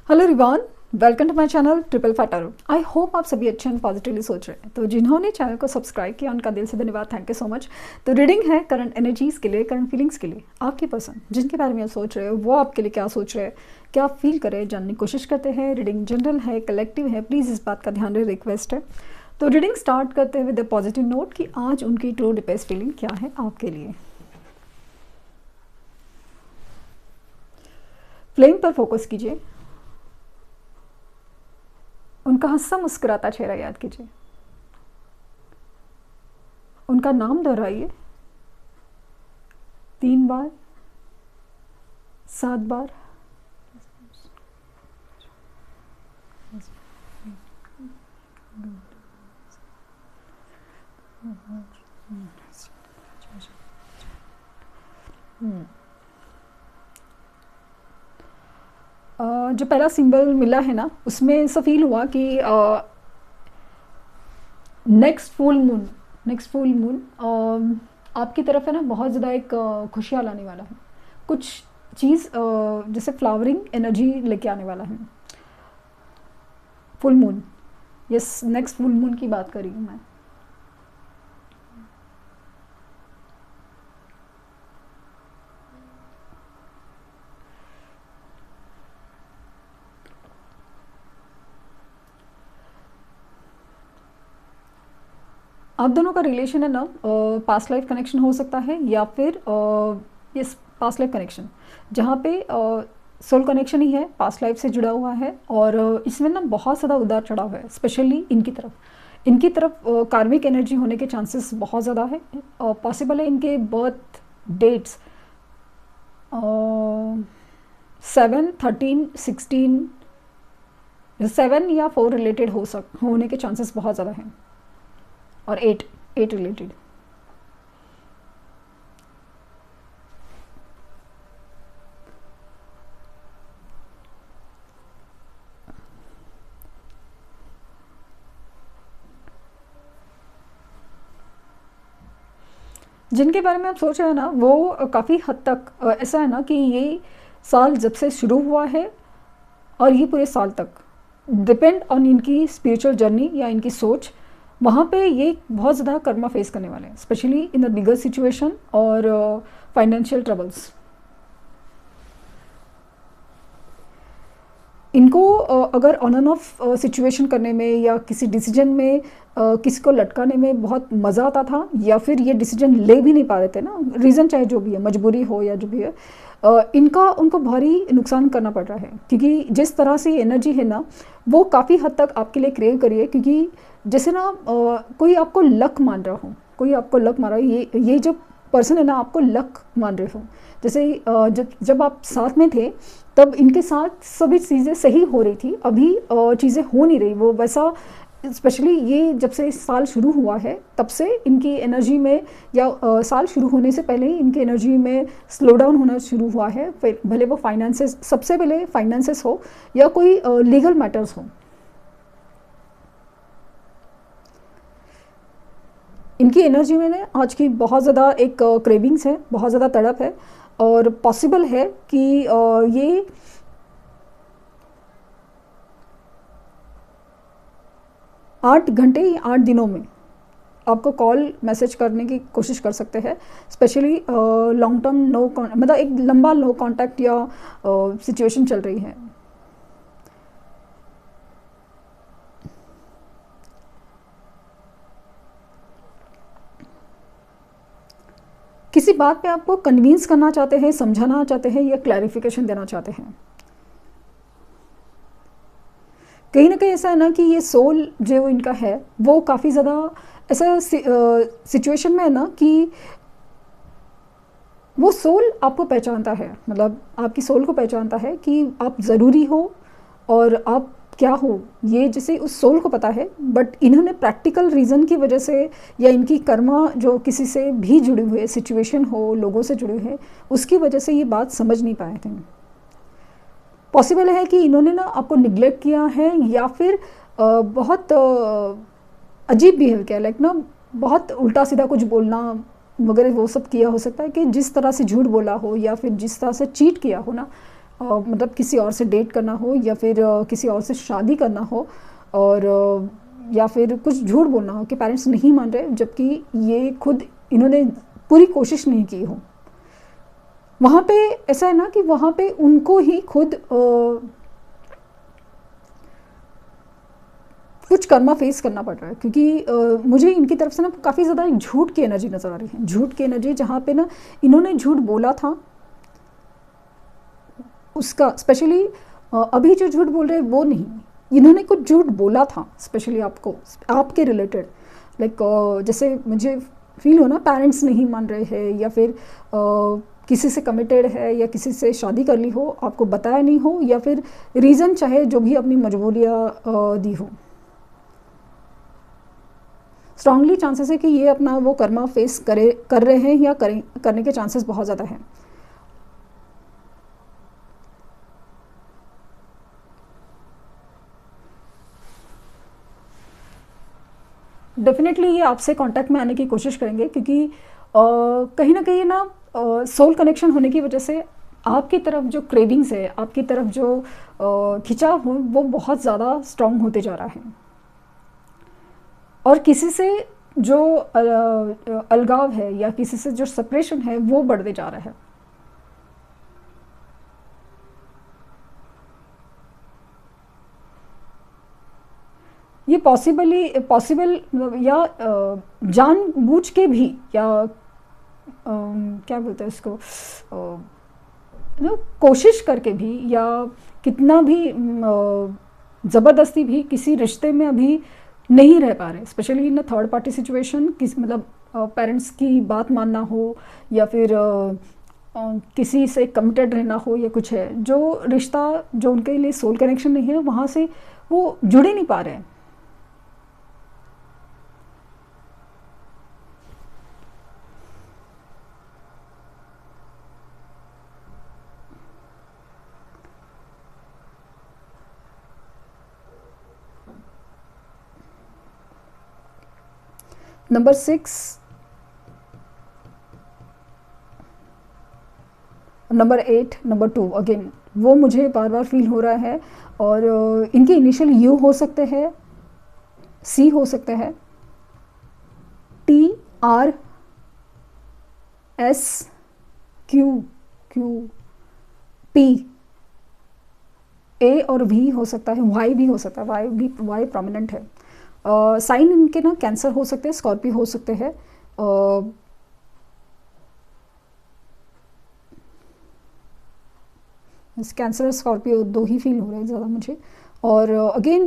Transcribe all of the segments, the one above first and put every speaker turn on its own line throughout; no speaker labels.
Hello रिवान, welcome to my channel triple फैटर। I hope आप सभी अच्छे एंड पॉजिटिवली सोच रहे हैं। तो जिन्होंने चैनल को सब्सक्राइब किया उनका दिल से धन्यवाद, थैंक यू सो मच। तो रीडिंग है करंट एनर्जीज़ के लिए, करंट फीलिंग्स के लिए। आपकी पर्सन जिनके बारे में आप सोच रहे हो वो आपके लिए क्या सोच रहे हैं, क्या फील करे, जानने की कोशिश करते हैं। रीडिंग जनरल है, कलेक्टिव है, प्लीज़ इस बात का ध्यान रहे, रिक्वेस्ट है। तो रीडिंग स्टार्ट करते हैं विद द पॉजिटिव नोट कि आज उनकी ट्रू डिपेस्ट फीलिंग क्या है आपके लिए। फ्लेम पर फोकस कीजिए, उनका हंसा मुस्कुराता चेहरा याद कीजिए, उनका नाम दोहराइए 3 बार, 7 बार। जो पहला सिंबल मिला है ना, उसमें ऐसा फील हुआ कि नेक्स्ट फुल मून आपकी तरफ है ना, बहुत ज़्यादा एक खुशियाँ लाने वाला है। कुछ चीज़ जैसे फ्लावरिंग एनर्जी लेके आने वाला है। Full moon, yes, next full moon की बात कर रही हूँ मैं। आप दोनों का रिलेशन है ना, पास्ट लाइफ कनेक्शन हो सकता है या फिर यस, पास्ट लाइफ कनेक्शन, जहाँ पे सोल कनेक्शन ही है, पास्ट लाइफ से जुड़ा हुआ है। और इसमें ना बहुत ज़्यादा उतार चढ़ाव है, स्पेशली इनकी तरफ कार्मिक एनर्जी होने के चांसेस बहुत ज़्यादा है। पॉसिबल है इनके बर्थ डेट्स 7, 13, 16, 7 या 4 रिलेटेड होने के चांसेस बहुत ज़्यादा हैं, और 8 रिलेटेड। जिनके बारे में आप सोच रहे हैं ना, वो काफ़ी हद तक ऐसा है ना कि ये साल जब से शुरू हुआ है और ये पूरे साल तक डिपेंड ऑन इनकी स्पिरिचुअल जर्नी या इनकी सोच, वहाँ पे ये बहुत ज़्यादा कर्मा फेस करने वाले हैं, specially in the bigger situation और फाइनेंशियल ट्रबल्स। इनको अगर ऑन एंड ऑफ सिचुएशन करने में या किसी डिसीजन में किसी को लटकाने में बहुत मज़ा आता था, या फिर ये डिसीजन ले भी नहीं पा रहे थे ना, रीज़न चाहे जो भी है, मजबूरी हो या जो भी है, इनका उनको भारी नुकसान करना पड़ रहा है। क्योंकि जिस तरह से एनर्जी है ना, वो काफ़ी हद तक आपके लिए क्रिएट करिए। क्योंकि जैसे ना कोई आपको लक मान रहा हो, ये जो पर्सन है ना, आपको लक मान रहे हो। जैसे जब आप साथ में थे तब इनके साथ सभी चीज़ें सही हो रही थी, अभी चीज़ें हो नहीं रही वो वैसा। स्पेशली ये जब से इस साल शुरू हुआ है तब से इनकी एनर्जी में, या साल शुरू होने से पहले ही इनकी एनर्जी में स्लो डाउन होना शुरू हुआ है। फिर भले वो फाइनेंसेस, सबसे पहले फाइनेंसेस हो या कोई लीगल मैटर्स हो, इनकी एनर्जी में ना आज की बहुत ज़्यादा एक क्रेविंग्स है, बहुत ज़्यादा तड़प है। और पॉसिबल है कि ये 8 घंटे या 8 दिनों में आपको कॉल मैसेज करने की कोशिश कर सकते हैं। स्पेशली लॉन्ग टर्म मतलब एक लंबा नो कांटेक्ट या सिचुएशन चल रही है। किसी बात पे आपको कन्विंस करना चाहते हैं, समझाना चाहते हैं या क्लैरिफिकेशन देना चाहते हैं। कहीं ना कहीं ऐसा है ना कि ये सोल जो इनका है वो काफ़ी ज़्यादा ऐसा सिचुएशन में है ना कि वो सोल आपको पहचानता है, मतलब आपकी सोल को पहचानता है कि आप ज़रूरी हो और आप क्या हो, ये जैसे उस सोल को पता है। बट इन्होंने प्रैक्टिकल रीज़न की वजह से या इनकी कर्मा जो किसी से भी जुड़ी हुई है, सिचुएशन हो, लोगों से जुड़ी है, उसकी वजह से ये बात समझ नहीं पाए थे। पॉसिबल है कि इन्होंने ना आपको निगलेक्ट किया है, या फिर बहुत अजीब बिहेव किया, लाइक ना बहुत उल्टा सीधा कुछ बोलना वगैरह वो सब किया हो सकता है। कि जिस तरह से झूठ बोला हो या फिर जिस तरह से चीट किया हो ना, मतलब किसी और से डेट करना हो या फिर किसी और से शादी करना हो, और या फिर कुछ झूठ बोलना हो कि पेरेंट्स नहीं मान रहे, जबकि ये खुद इन्होंने पूरी कोशिश नहीं की हो। वहाँ पे ऐसा है ना कि वहाँ पे उनको ही खुद कुछ कर्मा फेस करना पड़ रहा है, क्योंकि मुझे इनकी तरफ से ना काफ़ी ज़्यादा झूठ की एनर्जी नज़र आ रही है। झूठ की एनर्जी जहाँ पे ना इन्होंने झूठ बोला था उसका, स्पेशली अभी जो झूठ बोल रहे हैं वो नहीं, इन्होंने कुछ झूठ बोला था स्पेशली आपको, आपके रिलेटेड। लाइक जैसे मुझे फील हो ना, पेरेंट्स नहीं मान रहे हैं, या फिर किसी से कमिटेड है, या किसी से शादी कर ली हो, आपको बताया नहीं हो, या फिर रीज़न चाहे जो भी अपनी मजबूरियाँ दी हो। स्ट्रांगली चांसेस है कि ये अपना वो कर्मा फेस कर रहे हैं, या करने के चांसेस बहुत ज़्यादा हैं। डेफिनेटली ये आपसे कांटेक्ट में आने की कोशिश करेंगे, क्योंकि कहीं ना कहीं ना सोल कनेक्शन होने की वजह से आपकी तरफ जो क्रेविंग्स है, आपकी तरफ जो खिंचाव हो, वो बहुत ज़्यादा स्ट्रांग होते जा रहा है, और किसी से जो अलगाव है या किसी से जो सेपरेशन है वो बढ़ते जा रहा है। ये पॉसिबल या जानबूझ के भी, या क्या बोलते हैं इसको, कोशिश करके भी, या कितना भी ज़बरदस्ती भी किसी रिश्ते में अभी नहीं रह पा रहे, specially in third party situation. किस मतलब पेरेंट्स की बात मानना हो, या फिर किसी से कमिटेड रहना हो, या कुछ है जो रिश्ता जो उनके लिए सोल कनेक्शन नहीं है, वहाँ से वो जुड़ ही नहीं पा रहे हैं। नंबर 6, नंबर 8, नंबर 2, अगेन वो मुझे बार बार फील हो रहा है, और इनके इनिशियल यू हो सकते हैं, सी हो सकते हैं, TRS Q P, A और V हो सकता है, Y भी हो सकता है, Y प्रोमिनेंट है। साइन इनके ना कैंसर हो सकते हैं, स्कॉर्पियो हो सकते हैं, कैंसर स्कॉर्पियो दो ही फील हो रहे हैं ज़्यादा मुझे। और अगेन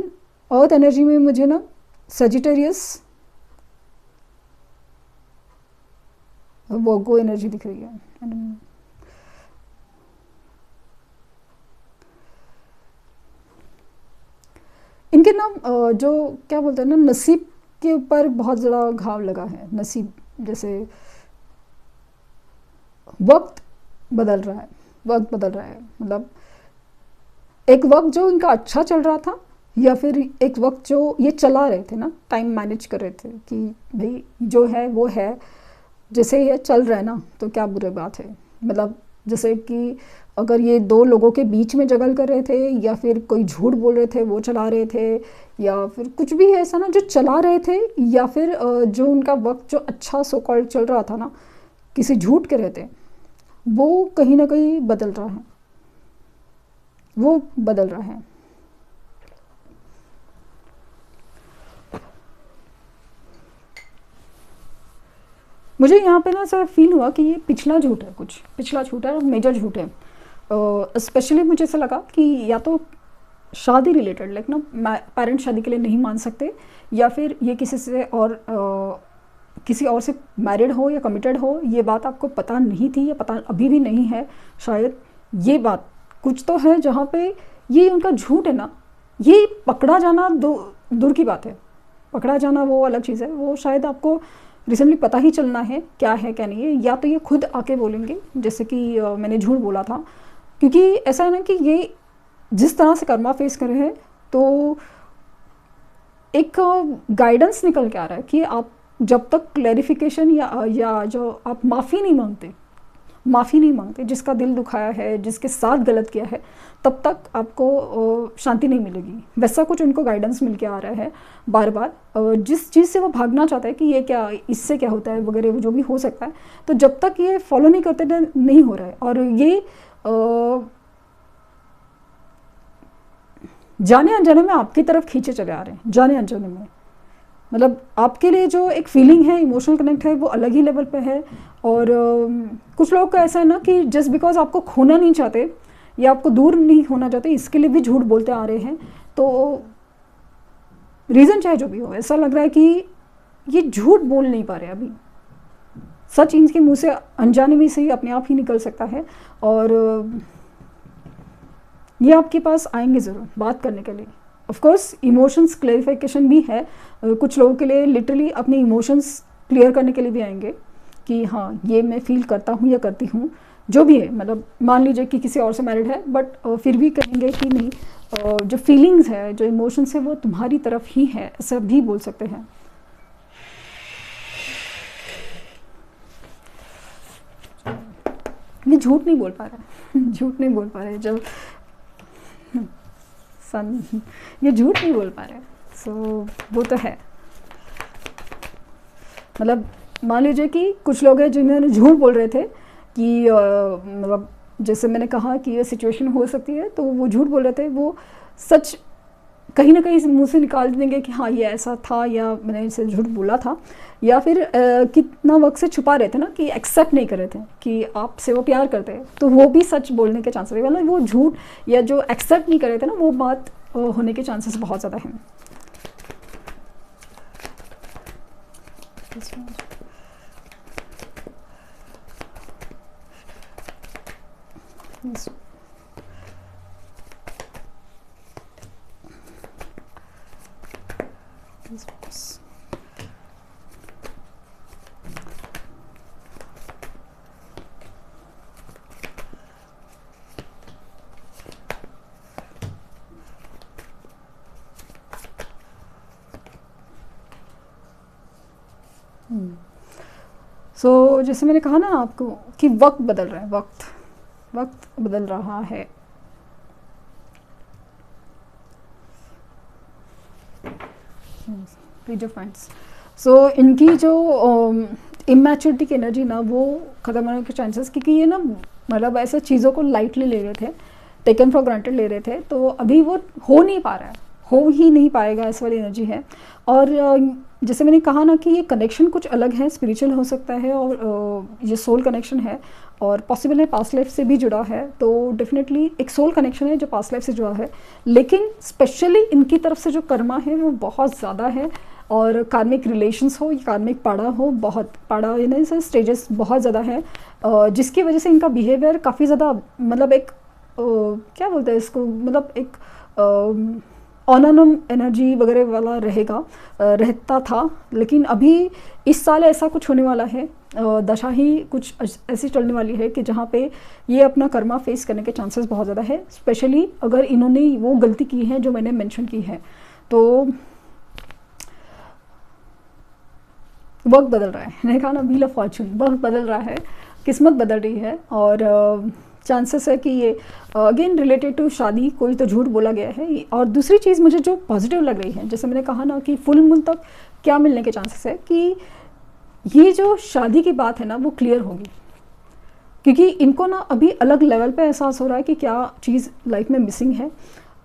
अर्थ एनर्जी में मुझे ना सजिटेरियस, वर्गो एनर्जी दिख रही है। इनके ना जो क्या बोलते हैं ना, नसीब के ऊपर बहुत ज़्यादा घाव लगा है। नसीब जैसे वक्त बदल रहा है, मतलब एक वक्त जो इनका अच्छा चल रहा था, या फिर एक वक्त जो ये चला रहे थे ना, टाइम मैनेज कर रहे थे कि भाई जो है वो है, जैसे ये चल रहा है ना, तो क्या बुरी बात है। मतलब जैसे कि अगर ये दो लोगों के बीच में जगल कर रहे थे, या फिर कोई झूठ बोल रहे थे वो चला रहे थे, या फिर कुछ भी है ऐसा ना जो चला रहे थे, या फिर जो उनका वक्त जो अच्छा सो कॉल्ड चल रहा था ना, किसी झूठ के रहते, वो कहीं ना कहीं बदल रहा है, वो बदल रहा है। मुझे यहाँ पे ना सर फील हुआ कि ये पिछला झूठ है, कुछ पिछला झूठ है, मेजर झूठ है। स्पेशली मुझे ऐसा लगा कि या तो शादी रिलेटेड, लाइक ना पेरेंट्स शादी के लिए नहीं मान सकते, या फिर ये किसी से और किसी और से मैरिड हो या कमिटेड हो, ये बात आपको पता नहीं थी, या पता अभी भी नहीं है शायद। ये बात कुछ तो है जहाँ पे ये उनका झूठ है ना, ये पकड़ा जाना दूर की बात है, पकड़ा जाना वो अलग चीज़ है, वो शायद आपको रिसेंटली पता ही चलना है क्या है क्या नहीं है, या तो ये खुद आके बोलेंगे जैसे कि मैंने झूठ बोला था। क्योंकि ऐसा है ना कि ये जिस तरह से कर्मा फेस कर रहे हैं, तो एक गाइडेंस निकल के आ रहा है कि आप जब तक क्लैरिफिकेशन या जो आप माफ़ी नहीं मांगते, माफ़ी नहीं मांगते, जिसका दिल दुखाया है, जिसके साथ गलत किया है, तब तक आपको शांति नहीं मिलेगी। वैसा कुछ उनको गाइडेंस मिल के आ रहा है बार बार। जिस चीज़ से वो भागना चाहता है कि ये क्या, इससे क्या होता है वगैरह, जो भी हो सकता है, तो जब तक ये फॉलो नहीं करते नहीं हो रहा है। और ये जाने अनजाने में आपकी तरफ खींचे चले आ रहे हैं, जाने अनजाने में। मतलब आपके लिए जो एक फीलिंग है, इमोशनल कनेक्ट है, वो अलग ही लेवल पे है। और कुछ लोगों का ऐसा है ना कि जस्ट बिकॉज आपको खोना नहीं चाहते या आपको दूर नहीं होना चाहते, इसके लिए भी झूठ बोलते आ रहे हैं। तो रीज़न चाहे जो भी हो, ऐसा लग रहा है कि ये झूठ बोल नहीं पा रहे अभी। सच इनके मुंह से अनजाने में से ही अपने आप ही निकल सकता है। और ये आपके पास आएंगे ज़रूर बात करने के लिए। ऑफ कोर्स इमोशंस क्लेरिफिकेशन भी है, कुछ लोगों के लिए लिटरली अपने इमोशंस क्लियर करने के लिए भी आएंगे कि हाँ ये मैं फील करता हूँ या करती हूँ, जो भी है। मतलब मान लीजिए कि किसी और से मैरिड है, बट फिर भी कहेंगे कि नहीं, जो फीलिंग्स है, जो इमोशंस है, वो तुम्हारी तरफ ही है, ऐसा भी बोल सकते हैं। ये झूठ नहीं बोल पा रहा है झूठ नहीं बोल पा रहे जब सन, ये झूठ नहीं बोल पा रहे। सो वो तो है। मतलब मान लीजिए कि कुछ लोग हैं जिन्होंने झूठ बोल रहे थे कि मतलब जैसे मैंने कहा कि ये सिचुएशन हो सकती है, तो वो झूठ बोल रहे थे, वो सच कहीं ना कहीं मुंह से निकाल देंगे कि हाँ ये ऐसा था, या मैंने इसे झूठ बोला था, या फिर कितना वक्त से छुपा रहे थे ना, कि एक्सेप्ट नहीं कर रहे थे कि आपसे वो प्यार करते हैं, तो वो भी सच बोलने के चांसेस है। मतलब वो झूठ या जो एक्सेप्ट नहीं कर रहे थे ना, वो बात होने के चांसेस बहुत ज़्यादा हैं। Yes. Yes. सो जैसे मैंने कहा ना आपको कि वक्त बदल रहा है, वक्त बदल रहा है। Page of wands. सो इनकी जो इमैच्योरिटी की एनर्जी ना, वो ख़त्म होने के चांसेस, क्योंकि ये ना मतलब ऐसे चीज़ों को लाइटली ले रहे थे, टेकन फॉर ग्रांटेड ले रहे थे, तो अभी वो हो नहीं पा रहा है, हो ही नहीं पाएगा, ऐसी वाली एनर्जी है। और जैसे मैंने कहा ना कि ये कनेक्शन कुछ अलग है, स्पिरिचुअल हो सकता है, और ये सोल कनेक्शन है, और पॉसिबल है पास्ट लाइफ से भी जुड़ा है। तो डेफिनेटली एक सोल कनेक्शन है जो पास्ट लाइफ से जुड़ा है, लेकिन स्पेशली इनकी तरफ से जो कर्मा है वो बहुत ज़्यादा है। और कार्मिक रिलेशंस हो या कार्मिक पाड़ा हो, बहुत पाड़ा इन स्टेजेस बहुत ज़्यादा है, जिसकी वजह से इनका बिहेवियर काफ़ी ज़्यादा मतलब एक क्या बोलते हैं इसको, मतलब एक ऑनोनम एनर्जी वगैरह वाला रहता था। लेकिन अभी इस साल ऐसा कुछ होने वाला है, दशा ही कुछ ऐसी चलने वाली है कि जहाँ पे ये अपना कर्मा फेस करने के चांसेस बहुत ज़्यादा है, स्पेशली अगर इन्होंने वो गलती की है जो मैंने मेंशन की है। तो वक्त बदल रहा है, मैंने कहा ना व्हील ऑफ फॉर्चून, वक्त बदल रहा है, किस्मत बदल रही है। और चांसेस है कि ये अगेन रिलेटेड टू शादी कोई तो झूठ बोला गया है। और दूसरी चीज़ मुझे जो पॉजिटिव लग रही है, जैसे मैंने कहा ना कि फुल मून तक क्या मिलने के चांसेस है कि ये जो शादी की बात है ना वो क्लियर होगी, क्योंकि इनको ना अभी अलग लेवल पे एहसास हो रहा है कि क्या चीज़ लाइफ में मिसिंग है।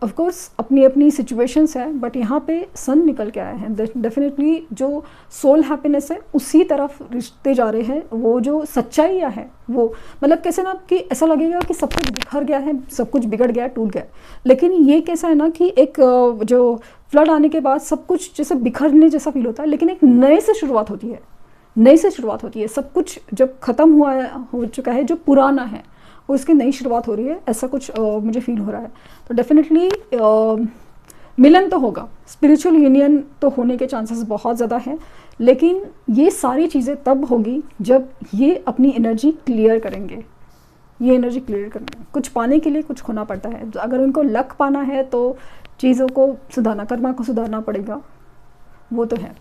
ऑफ कोर्स अपनी अपनी सिचुएशंस है, बट यहाँ पे सन निकल के आए हैं। डेफिनेटली जो सोल हैप्पीनेस है उसी तरफ रिश्ते जा रहे हैं। वो जो सच्चाई है वो मतलब कैसे ना कि ऐसा लगेगा कि सब कुछ बिखर गया है, सब कुछ बिगड़ गया, टूट गया, लेकिन ये कैसा है ना कि एक जो फ्लड आने के बाद सब कुछ जैसे बिखरने जैसा फील होता है, लेकिन एक नए से शुरुआत होती है, नई से शुरुआत होती है। सब कुछ जब ख़त्म हो चुका है, जो पुराना है उसकी नई शुरुआत हो रही है, ऐसा कुछ मुझे फील हो रहा है। तो डेफिनेटली मिलन तो होगा, स्पिरिचुअल यूनियन तो होने के चांसेस बहुत ज़्यादा हैं, लेकिन ये सारी चीज़ें तब होगी जब ये अपनी एनर्जी क्लियर करेंगे। ये एनर्जी क्लियर करना, कुछ पाने के लिए कुछ खोना पड़ता है। अगर उनको लक पाना है तो चीज़ों को सुधारना, कर्मा को सुधारना पड़ेगा, वो तो है।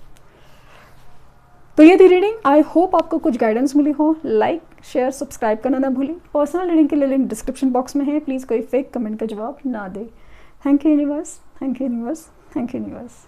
तो ये थी रीडिंग। आई होप आपको कुछ गाइडेंस मिली हो। लाइक शेयर सब्सक्राइब करना ना भूलें। पर्सनल रीडिंग के लिए लिंक डिस्क्रिप्शन बॉक्स में है, प्लीज़ कोई फेक कमेंट का जवाब ना दे। Thank you universe, thank you universe, thank you universe.